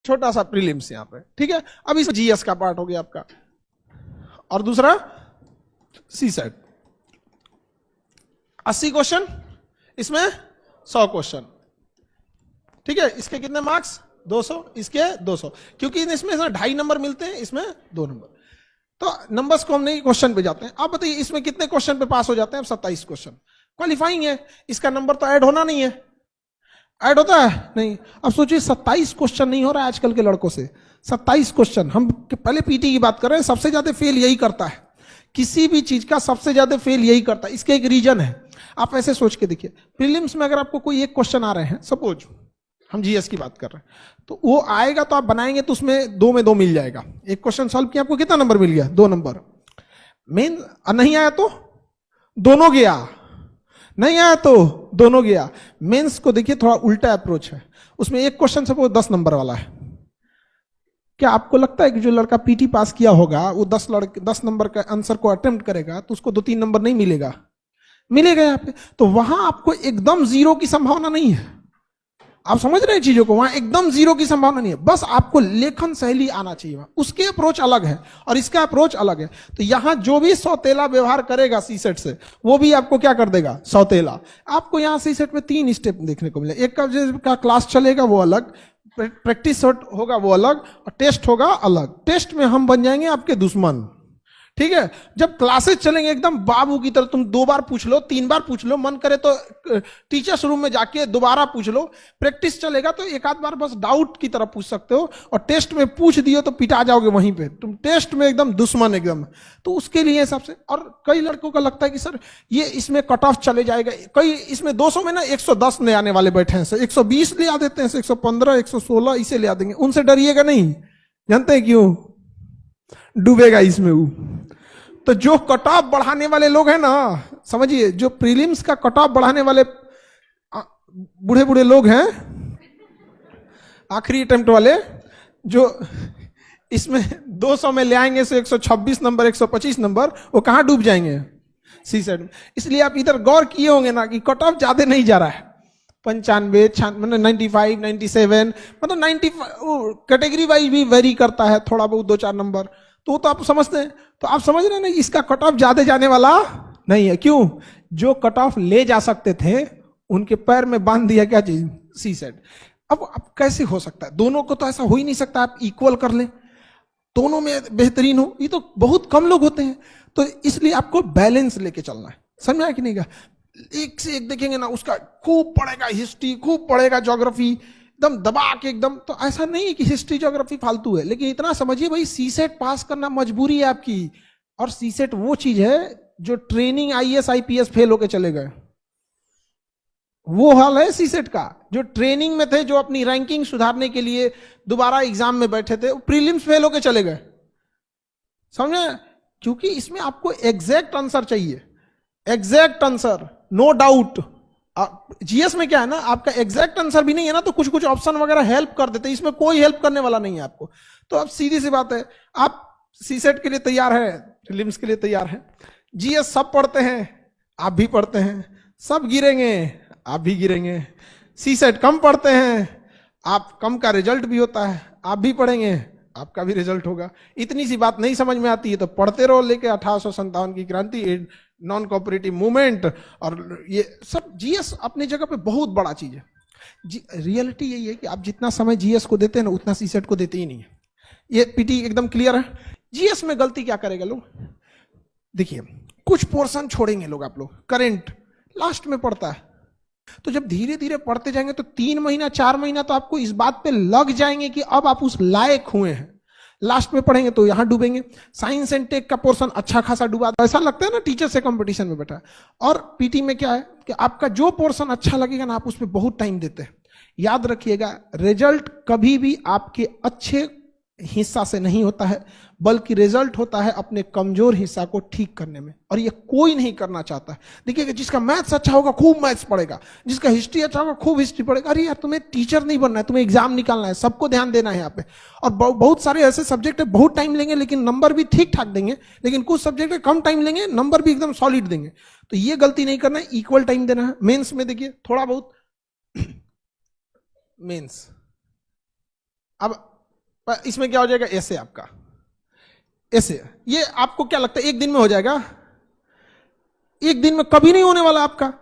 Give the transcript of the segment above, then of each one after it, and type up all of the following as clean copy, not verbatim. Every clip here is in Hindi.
छोटा सा प्रीलिम्स यहाँ पे, ठीक है। अब इसमें जीएस का पार्ट हो गया आपका, और दूसरा सी सेट 80 क्वेश्चन, इसमें 100 क्वेश्चन, ठीक है। इसके कितने मार्क्स 200, इसके 200, क्योंकि इसमें 2.5 नंबर मिलते हैं, इसमें 2 नंबर। तो नंबर्स को हम नहीं, क्वेश्चन पे जाते हैं। आप बताइए इसमें कितने क्वेश्चन पे पास हो जाते हैं? 27 क्वेश्चन क्वालिफाइंग है, इसका नंबर तो ऐड होना नहीं है, ऐड होता है नहीं। अब सोचिए 27 क्वेश्चन नहीं हो रहा है आजकल के लड़कों से, 27 क्वेश्चन। हम पहले पीटी की बात कर रहे हैं, सबसे ज्यादा फेल यही करता है, किसी भी चीज का सबसे ज्यादा फेल यही करता है। इसके एक रीजन है, आप ऐसे सोच के देखिए, प्रीलिम्स में अगर आपको कोई एक क्वेश्चन आ रहे हैं, सपोज हम जीएस की बात कर रहे हैं, तो वो आएगा तो आप बनाएंगे तो उसमें 2 में 2 मिल जाएगा। एक क्वेश्चन सॉल्व किया, आपको कितना नंबर मिल गया? 2 नंबर। मेन नहीं आया तो दोनों गया, नहीं आया तो दोनों गया। मेंस को देखिए थोड़ा उल्टा अप्रोच है, उसमें एक क्वेश्चन सपोज 10 नंबर वाला है। क्या आपको लगता है कि जो लड़का पीटी पास किया होगा वो 10 नंबर का आंसर को अटेम्प्ट करेगा तो उसको 2-3 नंबर नहीं मिलेगा? मिलेगा यहाँ पे। तो वहां आपको एकदम 0 की संभावना नहीं है, आप समझ रहे हैं चीजों को, वहां एकदम 0 की संभावना नहीं है। बस आपको लेखन शैली आना चाहिए, उसके अप्रोच अलग है और इसका अप्रोच अलग है। तो यहां जो भी सौतेला व्यवहार करेगा सीसेट से, वो भी आपको क्या कर देगा? सौतेला। आपको यहां सीसेट में 3 स्टेप देखने को मिले। एक का क्लास चलेगा वो अलग, प्रैक्टिस होगा वो अलग, और टेस्ट होगा अलग। टेस्ट में हम बन जाएंगे आपके दुश्मन, ठीक है। जब क्लासेस चलेंगे एकदम बाबू की तरह, तुम 2 बार पूछ लो, 3 बार पूछ लो, मन करे तो टीचर्स रूम में जाके दोबारा पूछ लो। प्रैक्टिस चलेगा तो एक आध बार बस डाउट की तरह पूछ सकते हो, और टेस्ट में पूछ दियो तो पिटा जाओगे वहीं पे, तुम टेस्ट में एकदम दुश्मन एकदम। तो उसके लिए सबसे, और कई लड़कों का लगता है कि सर ये इसमें कट ऑफ चले जाएगा, कई इसमें 200 में ना 110 ले आने वाले बैठे हैं, 120 ले आ देते हैं, 115, 116 इसे ले आ देंगे। उनसे डरिएगा नहीं, जानते हैं क्यों? डूबेगा इसमें वो। तो जो कट ऑफ बढ़ाने वाले लोग हैं ना, समझिए, जो प्रीलिम्स का कट ऑफ बढ़ाने वाले बूढ़े बूढ़े लोग हैं, आखिरी अटेम्प्ट वाले, जो इसमें 200 में ले आएंगे से 126 नंबर, 125 नंबर, वो कहां डूब जाएंगे? सी सेट में। इसलिए आप इधर गौर किए होंगे ना कि कट ऑफ ज्यादा नहीं जा रहा है, 95, मतलब 95, 97, मतलब 95 कैटेगरी वाइज भी वेरी करता है थोड़ा बहुत, 2-4 नंबर, तो आप समझते हैं। तो आप समझ रहे हैं ना, इसका कट ऑफ ज्यादा जाने वाला नहीं है। क्यों? जो कट ऑफ ले जा सकते थे उनके पैर में बांध दिया क्या चीज? सी सेट। अब कैसे हो सकता है? दोनों को तो ऐसा हो ही नहीं सकता आप इक्वल कर लें, दोनों में बेहतरीन हो, ये तो बहुत कम लोग होते हैं। तो इसलिए आपको बैलेंस लेके चलना है, समझा कि नहीं? का एक से एक देखेंगे ना, उसका खूब पढ़ेगा हिस्ट्री, खूब पढ़ेगा ज्योग्राफी, एकदम दबा के एकदम। तो ऐसा नहीं है कि हिस्ट्री ज्योग्राफी फालतू है, लेकिन इतना समझिए भाई, सीसेट पास करना मजबूरी है आपकी। और सीसेट वो चीज है जो ट्रेनिंग आईएएस आईपीएस फेल होके चले गए, वो हाल है सीसेट का। जो ट्रेनिंग में थे, जो अपनी रैंकिंग सुधारने के लिए दोबारा एग्जाम में बैठे थे, वो प्रीलिम्स फेल होके चले गए, समझे? क्योंकि इसमें आपको एग्जैक्ट आंसर चाहिए, exact answer, no doubt. GS में क्या है ना, आपका एग्जैक्ट आंसर भी नहीं है ना, तो कुछ कुछ ऑप्शन वगैरह हेल्प कर देते हैं, इसमें कोई हेल्प करने वाला नहीं है आपको। तो अब सीधी सी बात है, आप सीसेट के लिए तैयार है, प्रीलिम्स के लिए तैयार है। जीएस सब पढ़ते हैं, आप भी पढ़ते हैं, सब गिरेंगे, आप भी गिरेंगे। सीसेट कम पढ़ते हैं, आप कम का रिजल्ट भी होता है, आप भी पढ़ेंगे, आपका भी रिजल्ट होगा। इतनी सी बात नहीं समझ में आती है तो पढ़ते रहो, लेके 1857 की क्रांति, नॉन कोऑपरेटिव मूवमेंट, और ये सब जीएस अपनी जगह पे बहुत बड़ा चीज है। रियलिटी यही है कि आप जितना समय जीएस को देते हैं ना, उतना सीसेट को देते ही नहीं है। ये पीटी एकदम क्लियर है। जीएस में गलती क्या करेगा लोग, देखिए, कुछ पोर्शन छोड़ेंगे लोग, आप लोग करंट लास्ट में पढ़ता है, तो जब धीरे धीरे पढ़ते जाएंगे तो 3 महीना 4 महीना तो आपको इस बात पे लग जाएंगे कि अब आप उस लायक हुए हैं। लास्ट में पढ़ेंगे तो यहां डूबेंगे। साइंस एंड टेक का पोर्शन अच्छा खासा डूबा, ऐसा लगता है ना टीचर से कंपटीशन में बैठा है। और पीटी में क्या है कि आपका जो पोर्शन अच्छा लगेगा ना, आप उसमें बहुत टाइम देते हैं। याद रखिएगा, रिजल्ट कभी भी आपके अच्छे हिस्सा से नहीं होता है, बल्कि रिजल्ट होता है अपने कमजोर हिस्सा को ठीक करने में, और ये कोई नहीं करना चाहता है। देखिएगा, जिसका मैथ्स अच्छा होगा खूब मैथ्स पढ़ेगा, जिसका हिस्ट्री अच्छा होगा खूब हिस्ट्री पढ़ेगा। अरे यार, तुम्हें टीचर नहीं बनना है, तुम्हें एग्जाम निकालना है, सबको ध्यान देना है यहाँ पे। और बहुत सारे ऐसे सब्जेक्ट है, बहुत टाइम लेंगे लेकिन नंबर भी ठीक ठाक देंगे, लेकिन कुछ सब्जेक्ट है कम टाइम लेंगे, नंबर भी एकदम सॉलिड देंगे। तो ये गलती नहीं करना है, इक्वल टाइम देना है। मेंस में देखिए थोड़ा बहुत मेंस, अब पर इसमें क्या हो जाएगा, ऐसे आपका ऐसे। ये आपको क्या लगता है एक दिन में हो जाएगा? एक दिन में कभी नहीं होने वाला आपका।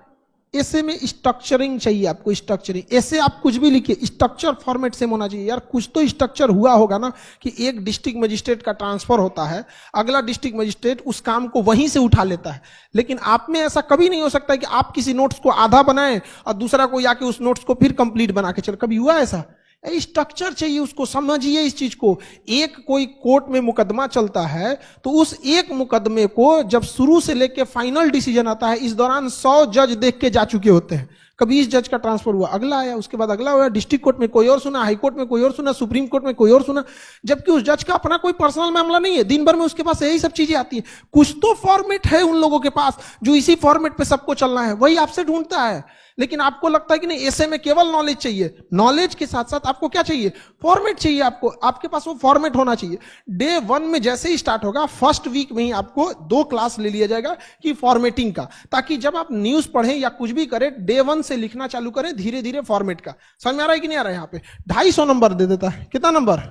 ऐसे में स्ट्रक्चरिंग चाहिए आपको, स्ट्रक्चरिंग। ऐसे आप कुछ भी लिखिए, स्ट्रक्चर फॉर्मेट सेम होना चाहिए। यार कुछ तो स्ट्रक्चर हुआ होगा ना, कि एक डिस्ट्रिक्ट मजिस्ट्रेट का ट्रांसफर होता है, अगला डिस्ट्रिक्ट मजिस्ट्रेट उस काम को वहीं से उठा लेता है। लेकिन आप में ऐसा कभी नहीं हो सकता कि आप किसी नोट्स को आधा बनाएं और दूसरा कोई आके उस नोट्स को फिर कंप्लीट बना के चले। कभी हुआ ऐसा? स्ट्रक्चर चाहिए उसको, समझिए इस चीज को। एक कोई कोर्ट में मुकदमा चलता है तो उस एक मुकदमे को जब शुरू से लेकर फाइनल डिसीजन आता है, इस दौरान 100 जज देख के जा चुके होते हैं। कभी इस जज का ट्रांसफर हुआ, अगला आया, उसके बाद अगला हुआ, डिस्ट्रिक्ट कोर्ट में कोई और सुना, हाई कोर्ट में कोई और सुना, सुप्रीम कोर्ट में कोई और सुना, जबकि उस जज का अपना कोई पर्सनल मामला नहीं है। दिन भर में उसके पास यही सब चीजें आती है। कुछ तो फॉर्मेट है उन लोगों के पास जो इसी फॉर्मेट पे सबको चलना है, वही आपसे ढूंढता है। लेकिन आपको लगता है कि नहीं, ऐसे में केवल नॉलेज चाहिए। नॉलेज के साथ साथ आपको क्या चाहिए? फॉर्मेट चाहिए आपको। आपके पास वो फॉर्मेट होना चाहिए। डे 1 में जैसे ही स्टार्ट होगा, फर्स्ट वीक में ही आपको 2 क्लास ले लिया जाएगा कि फॉर्मेटिंग का, ताकि जब आप न्यूज पढ़ें या कुछ भी करें, डे 1 से लिखना चालू करें धीरे धीरे फॉर्मेट का। समझ में आ रहा है कि नहीं आ रहा है? यहाँ पे 250 नंबर दे देता है। कितना नंबर?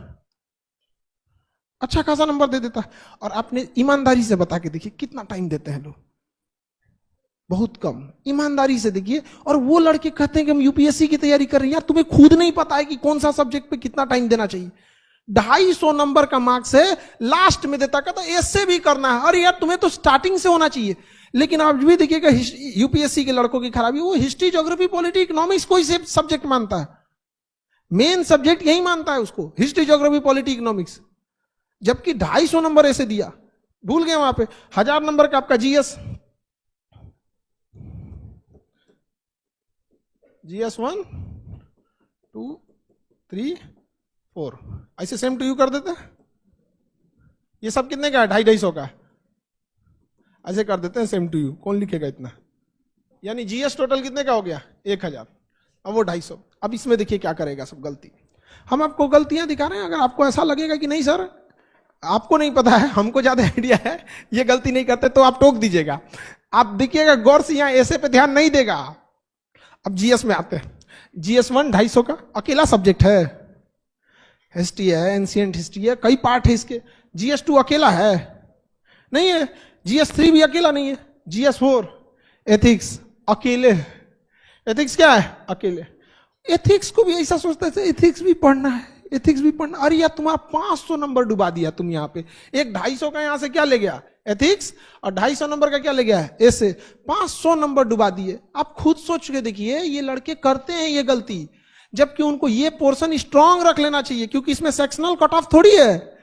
अच्छा खासा नंबर दे देता है। और आपने ईमानदारी से बता के देखिए कितना टाइम देते हैं लोग, बहुत कम। ईमानदारी से देखिए। और वो लड़के कहते हैं कि हम यूपीएससी की तैयारी कर रहे हैं। यार तुम्हें खुद नहीं पता है कि कौन सा सब्जेक्ट पे कितना टाइम देना चाहिए। 250 नंबर का मार्क्स है, लास्ट में देता, कहता ऐसे भी करना है। अरे यार तुम्हें तो स्टार्टिंग से होना चाहिए। लेकिन आप भी देखिएगा यूपीएससी के लड़कों की खराबी, वो हिस्ट्री, ज्योग्राफी, पॉलिटी, इकोनॉमिक्स कोई से सब्जेक्ट मानता है, मेन सब्जेक्ट यही मानता है उसको, हिस्ट्री, ज्योग्राफी, पॉलिटी, इकोनॉमिक्स। जबकि 250 नंबर ऐसे दिया, भूल गए वहां पे। 1000 नंबर का आपका जीएस, जीएस 1 2 3 4 ऐसे सेम टू यू कर देते हैं। ये सब कितने का है? 250 का। ऐसे कर देते हैं सेम टू यू। कौन लिखेगा इतना? यानी जीएस टोटल कितने का हो गया? 1000। अब वो 250। अब इसमें देखिए क्या करेगा सब गलती। हम आपको गलतियां दिखा रहे हैं। अगर आपको ऐसा लगेगा कि नहीं सर आपको नहीं पता है, हमको ज्यादा आइडिया है, ये गलती नहीं करते, तो आप टोक दीजिएगा। आप देखिएगा गौर से, यहां ऐसे पे ध्यान नहीं देगा। अब जीएस में आते हैं। जीएस 1 250 का अकेला सब्जेक्ट है। हिस्ट्री है, एंशिएंट हिस्ट्री है, कई पार्ट है इसके। जीएस 2 अकेला है नहीं है। जीएस 3 भी अकेला नहीं है। जीएस 4 एथिक्स अकेले। एथिक्स क्या है? अकेले। एथिक्स को भी ऐसा सोचता है एथिक्स भी पढ़ना है, एथिक्स भी पढ़ना। अरे यार तुम्हारा 500 नंबर डुबा दिया तुम यहाँ पे। एक 250 का यहां से क्या ले गया? एथिक्स। और 250 नंबर का क्या ले गया है? ऐसे 500 नंबर डुबा दिए। आप खुद सोच के देखिए, ये लड़के करते हैं ये गलती, जबकि उनको ये पोर्शन स्ट्रांग रख लेना चाहिए, क्योंकि इसमें सेक्शनल कट ऑफ थोड़ी है।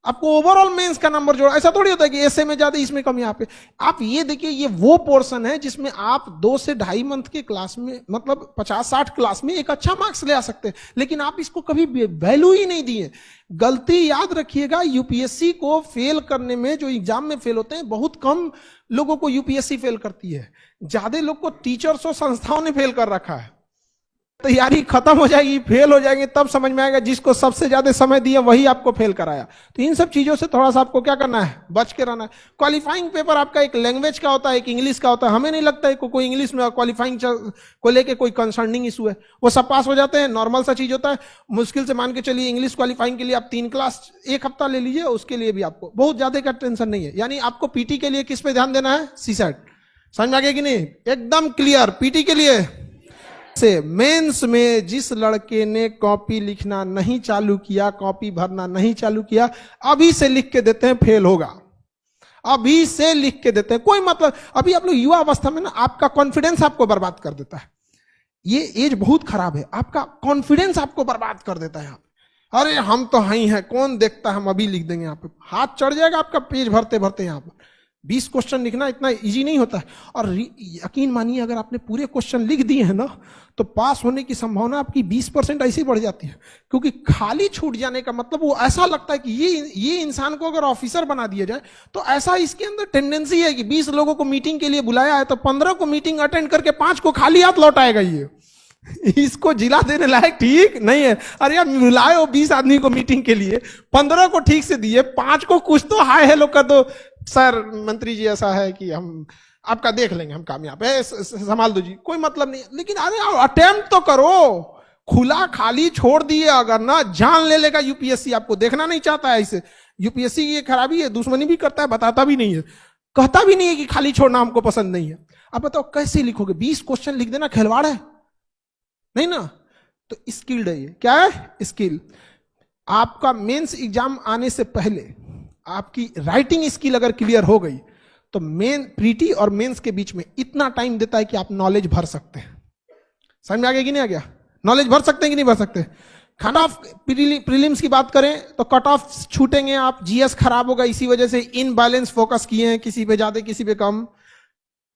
आपको ओवरऑल मेंस का नंबर जोड़ा, ऐसा थोड़ी होता है कि ऐसे में ज्यादा इसमें कम। यहाँ पे आप ये देखिए, ये वो पोर्शन है जिसमें आप 2 से 2.5 मंथ के क्लास में, मतलब 50-60 क्लास में एक अच्छा मार्क्स ले आ सकते हैं। लेकिन आप इसको कभी वैल्यू ही नहीं दिए। गलती याद रखिएगा, यूपीएससी को फेल करने में, जो एग्जाम में फेल होते हैं, बहुत कम लोगों को यूपीएससी फेल करती है। ज्यादा लोग को टीचर्स और संस्थाओं ने फेल कर रखा है। तैयारी खत्म हो जाएगी, फेल हो जाएंगे, तब समझ में आएगा जिसको सबसे ज्यादा समय दिया वही आपको फेल कराया। तो इन सब चीजों से थोड़ा सा आपको क्या करना है? बच के रहना है। क्वालिफाइंग पेपर आपका एक लैंग्वेज का होता है, एक इंग्लिश का होता है। हमें नहीं लगता है कोई इंग्लिश में क्वालिफाइंग को लेके कोई कंसर्निंग इशू है। वो सब पास हो जाते हैं, नॉर्मल सा चीज होता है। मुश्किल से मान के चलिए इंग्लिश क्वालिफाइंग के लिए आप 3 क्लास 1 हफ्ता ले लीजिए, उसके लिए भी आपको बहुत ज्यादा का टेंशन नहीं है। यानी आपको पीटी के लिए किस पे ध्यान देना है? सीसेट। समझ में आ गया कि नहीं? एकदम क्लियर। पीटी के लिए से मेंस में जिस लड़के ने कॉपी लिखना नहीं चालू किया, कॉपी भरना नहीं चालू किया, अभी से लिख के देते हैं फेल होगा। अभी से लिख के देते हैं, कोई मतलब। अभी आप लोग युवा अवस्था में ना, आपका कॉन्फिडेंस आपको बर्बाद कर देता है। ये एज बहुत खराब है, आपका कॉन्फिडेंस आपको बर्बाद कर देता है। यहाँ पे अरे हम तो हाई हैं, कौन देखता है, हम अभी लिख देंगे। यहाँ पे हाथ चढ़ जाएगा आपका पेज भरते भरते। यहाँ पर 20 क्वेश्चन लिखना इतना इजी नहीं होता है। और यकीन मानिए, अगर आपने पूरे क्वेश्चन लिख दिए हैं ना, तो पास होने की संभावना आपकी 20% ऐसे ही बढ़ जाती है। क्योंकि खाली छूट जाने का मतलब, वो ऐसा लगता है कि ये इंसान को अगर ऑफिसर बना दिया जाए, तो ऐसा इसके अंदर टेंडेंसी है कि 20 लोगों को मीटिंग के लिए बुलाया है, तो 15 को मीटिंग अटेंड करके 5 को खाली हाथ लौटाएगा। ये इसको जिला देने लायक ठीक नहीं है। अरे यार बुलाए हो 20 आदमी को मीटिंग के लिए, 15 को ठीक से दिए, 5 को कुछ तो हाय हेलो कर दो, सर मंत्री जी ऐसा है कि हम आपका देख लेंगे, हम कामयाब है, संभाल दो जी, कोई मतलब नहीं। लेकिन अरे अटेम्प्ट तो करो, खुला खाली छोड़ दिए अगर ना, जान ले लेगा यूपीएससी, आपको देखना नहीं चाहता है इसे। यूपीएससी की ये खराबी है, दुश्मनी भी करता है, बताता भी नहीं है, कहता भी नहीं है कि खाली छोड़ना हमको पसंद नहीं है। अब बताओ कैसे लिखोगे? 20 क्वेश्चन लिख देना खिलवाड़ है नहीं ना? तो स्किल्ड है ये। क्या है? स्किल। आपका मेंस एग्जाम आने से पहले आपकी राइटिंग स्किल अगर क्लियर हो गई तो मेन प्रीटी और मेंस के बीच में इतना टाइम देता है कि आप नॉलेज भर सकते हैं। समझ में आ गया कि नहीं आ गया? नॉलेज भर सकते हैं कि नहीं भर सकते? कट ऑफ प्रीलिम्स की बात करें तो कट ऑफ छूटेंगे आप, जीएस खराब होगा, इसी वजह से इनबैलेंस फोकस किए हैं, किसी पे ज्यादा किसी पे कम,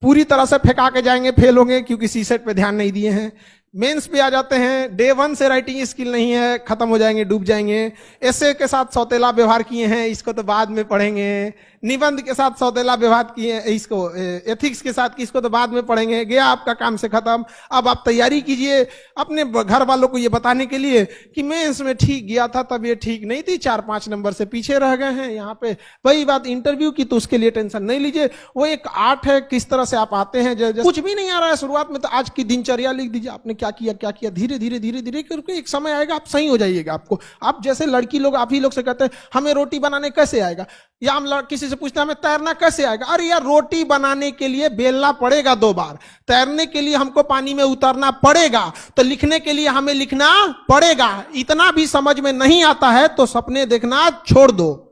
पूरी तरह से फेंका के जाएंगे, फेल होंगे क्योंकि सीसेट पे ध्यान नहीं दिए हैं। मेंस पे आ जाते हैं, डे 1 से राइटिंग स्किल नहीं है, खत्म हो जाएंगे, डूब जाएंगे। एसे के साथ सौतेला व्यवहार किए हैं, इसको तो बाद में पढ़ेंगे। निबंध के साथ सौतेला व्यवहार किए, इसको एथिक्स के साथ इसको तो बाद में पढ़ेंगे। गया आपका काम से खत्म। अब आप तैयारी कीजिए अपने घर वालों को ये बताने के लिए कि मेंस में ठीक गया था, तब ये ठीक नहीं थी, 4-5 नंबर से पीछे रह गए हैं यहाँ पे। वही बात इंटरव्यू की, तो उसके लिए टेंशन नहीं लीजिए, वो एक आर्ट है, किस तरह से आप आते हैं। कुछ भी नहीं आ रहा है शुरुआत में, तो आज की दिनचर्या लिख दीजिए, आपने क्या किया क्या किया, धीरे धीरे धीरे धीरे करके एक समय आएगा आप सही हो जाइएगा। आपको, आप जैसे लड़की लोग, आप ही लोग से कहते हैं हमें रोटी बनाने कैसे आएगा, या हम किसी से पूछते हैं हमें तैरना कैसे आएगा। अरे यार, रोटी बनाने के लिए बेलना पड़ेगा 2 बार, तैरने के लिए हमको पानी में उतरना पड़ेगा, तो लिखने के लिए हमें लिखना पड़ेगा। इतना भी समझ में नहीं आता है तो सपने देखना छोड़ दो।